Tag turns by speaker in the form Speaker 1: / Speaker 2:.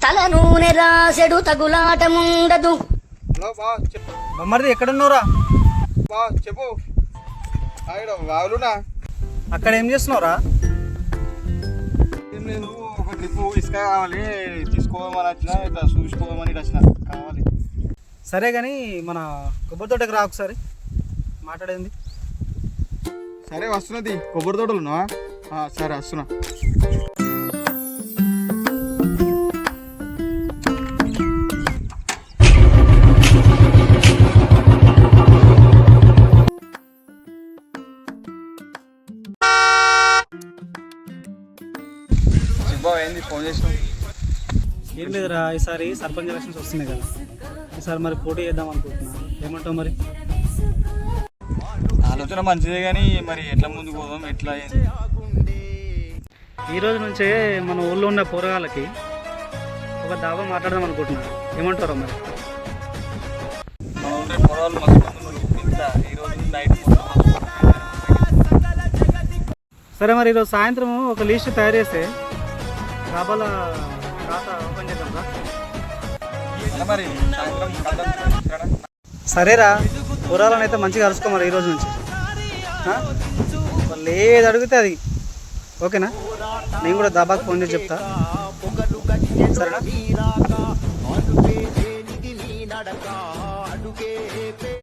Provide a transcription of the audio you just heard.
Speaker 1: తల నూనె రాసెడు తగులాట ముండదు.
Speaker 2: బొమ్మరిది ఎక్కడున్నావురా?
Speaker 3: చెప్పు. వావులునా
Speaker 2: అక్కడ ఏం చేస్తున్నావురా?
Speaker 3: నేను ఒక ట్రిప్ ఇసుక కావాలి, తీసుకోమని వచ్చిన, ఇట్లా చూసుకోమని వచ్చిన కావాలి.
Speaker 2: సరే కానీ మన కొబ్బరి తోటకి రా ఒకసారి మాట్లాడేది.
Speaker 3: సరే వస్తున్నది. కొబ్బరి తోటలు ఉన్నావా? సరే వస్తున్నా. ఏంది ఫోన్ చేసినావు?
Speaker 2: ఏం లేదురా, ఈసారి సర్పంచ్ ఎలక్షన్స్ వస్తున్నాయి కదా, ఈసారి మరి పోటీ చేద్దాం అనుకుంటున్నా. ఏమంటావు మరి?
Speaker 3: ఆలోచన మంచిదే కానీ మరి ఎట్లా ముందుకు పోదాం, ఎట్లా?
Speaker 2: ఈ రోజు నుంచే మన ఊళ్ళో ఉన్న పోరగాళ్ళకి ఒక దాబా మాట్లాడదాం అనుకుంటున్నా. ఏమంటారా మరి?
Speaker 3: మా ఊళ్ళో పొరవాళ్ళు మస్తు మంది ఉన్నారు. ఈరోజు నైట్
Speaker 2: సరే మరి ఈరోజు సాయంత్రం ఒక లిస్ట్ తయారు చేస్తే దాబాల ఖాతా ఓపెన్ చేద్దాం రా.
Speaker 3: మరి సాయంత్రం
Speaker 2: సరేరా, కూరలను అయితే మంచిగా అరుసుకో మరి ఈరోజు నుంచి. వాళ్ళు ఏది అడిగితే అది ఓకేనా? నేను కూడా దాబాకి ఫోన్ చేసి చెప్తా, సరేనా?